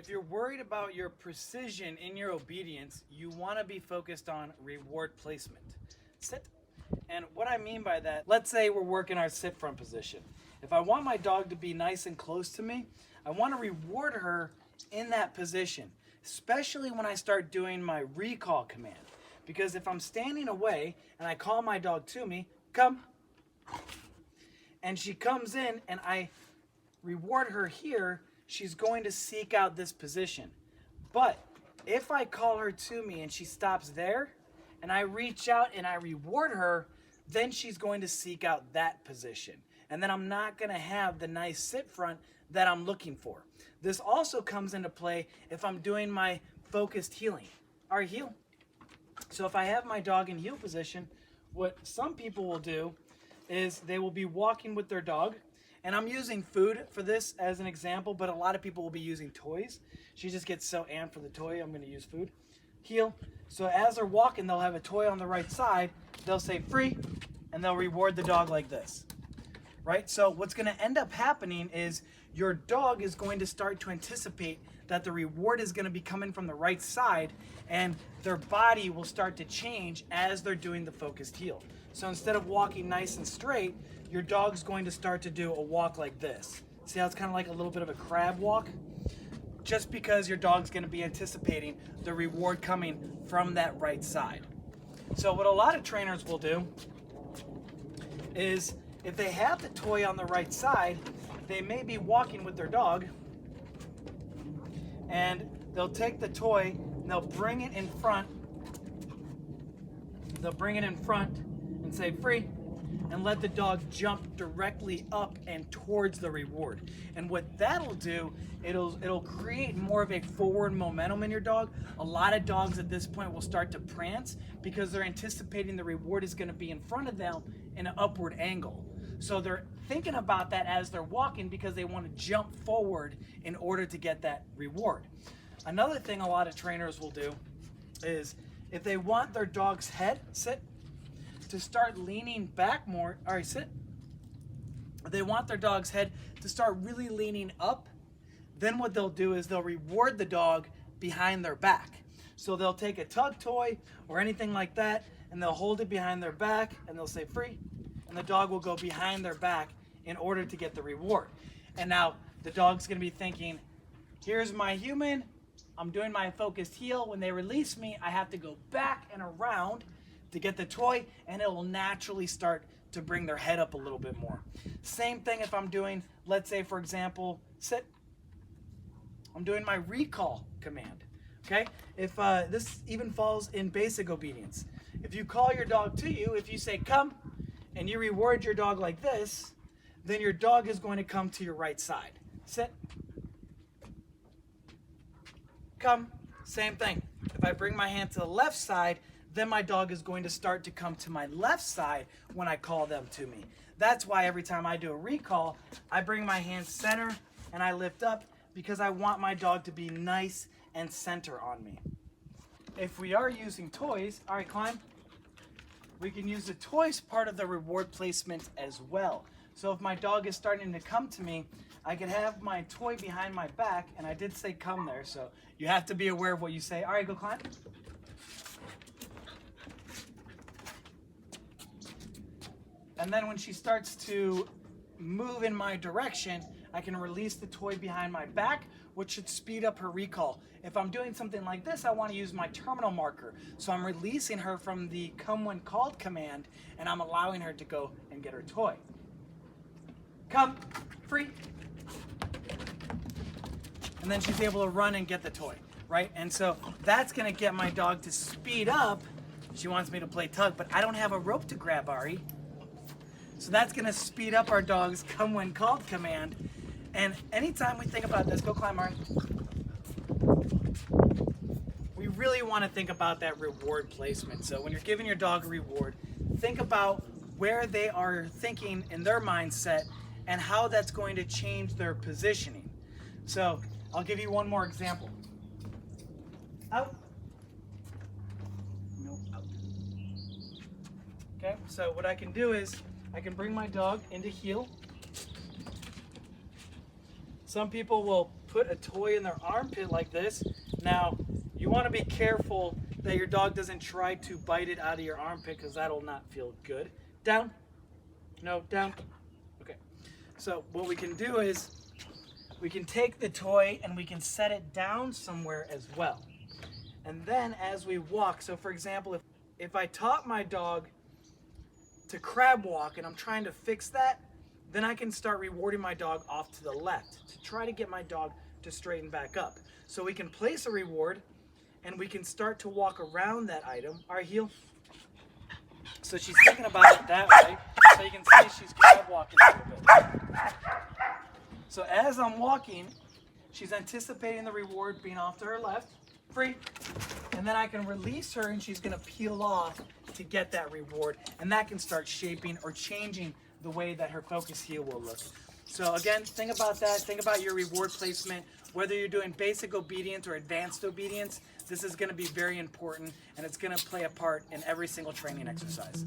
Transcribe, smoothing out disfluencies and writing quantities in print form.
If you're worried about your precision in your obedience, you want to be focused on reward placement. Sit. And what I mean by that, let's say we're working our sit front position. If I want my dog to be nice and close to me, I want to reward her in that position, especially when I start doing my recall command. Because if I'm standing away and I call my dog to me, come, and she comes in and I reward her here, she's going to seek out this position. But if I call her to me and she stops there and I reach out and I reward her, then she's going to seek out that position. And then I'm not going to have the nice sit front that I'm looking for. This also comes into play if I'm doing my focused heeling. All right, heel. So if I have my dog in heel position, what some people will do is they will be walking with their dog. And I'm using food for this as an example, but a lot of people will be using toys. She just gets so amped for the toy, I'm going to use food. Heel. So as they're walking, they'll have a toy on the right side. They'll say free, and they'll reward the dog like this. Right? So what's going to end up happening is your dog is going to start to anticipate that the reward is going to be coming from the right side, and their body will start to change as they're doing the focused heel. So instead of walking nice and straight, your dog's going to start to do a walk like this. See how it's kind of like a little bit of a crab walk? Just because your dog's going to be anticipating the reward coming from that right side. So what a lot of trainers will do is if they have the toy on the right side, they may be walking with their dog and they'll take the toy and they'll bring it in front. They'll bring it in front and say free, and let the dog jump directly up and towards the reward. And what that'll do, it'll create more of a forward momentum in your dog. A lot of dogs at this point will start to prance because they're anticipating the reward is going to be in front of them in an upward angle. So they're thinking about that as they're walking because they want to jump forward in order to get that reward. Another thing a lot of trainers will do is if they want their dog's head, sit, to start leaning back more, all right, sit. They want their dog's head to start really leaning up, then what they'll do is they'll reward the dog behind their back. So they'll take a tug toy or anything like that, and they'll hold it behind their back, and they'll say free, and the dog will go behind their back in order to get the reward. And now the dog's gonna be thinking, here's my human, I'm doing my focused heel. When they release me, I have to go back and around to get the toy, and it will naturally start to bring their head up a little bit more. Same thing if I'm doing, let's say for example, sit. I'm doing my recall command, okay? If this even falls in basic obedience. If you call your dog to you, if you say come, and you reward your dog like this, then your dog is going to come to your right side. Sit. Come, same thing. If I bring my hand to the left side, then my dog is going to start to come to my left side when I call them to me. That's why every time I do a recall, I bring my hand center and I lift up because I want my dog to be nice and center on me. If we are using toys, all right, climb. We can use the toys part of the reward placement as well. So if my dog is starting to come to me, I can have my toy behind my back, and I did say come there, so you have to be aware of what you say. All right, go climb. And then when she starts to move in my direction, I can release the toy behind my back, which should speed up her recall. If I'm doing something like this, I want to use my terminal marker. So I'm releasing her from the come when called command, and I'm allowing her to go and get her toy. Come, free. And then she's able to run and get the toy, right? And so that's going to get my dog to speed up. She wants me to play tug, but I don't have a rope to grab, Ari. So that's going to speed up our dog's come when called command. And anytime we think about this, go climb, Ari. We really want to think about that reward placement. So when you're giving your dog a reward, think about where they are thinking in their mindset and how that's going to change their positioning. So I'll give you one more example. Out. No, out. Okay, so what I can do is I can bring my dog into heel. Some people will put a toy in their armpit like this. Now, you want to be careful that your dog doesn't try to bite it out of your armpit because that'll not feel good. Down. No, down. Okay. So what we can do is we can take the toy and we can set it down somewhere as well. And then as we walk, so for example, if I taught my dog to crab walk and I'm trying to fix that, then I can start rewarding my dog off to the left to try to get my dog to straighten back up. So we can place a reward and we can start to walk around that item. Our heel. So she's thinking about it that way. So you can see she's crab walking a little bit. So as I'm walking, she's anticipating the reward being off to her left. Free. And then I can release her and she's going to peel off to get that reward. And that can start shaping or changing the way that her focus heel will look. So again, think about that. Think about your reward placement. Whether you're doing basic obedience or advanced obedience, this is going to be very important and it's going to play a part in every single training exercise.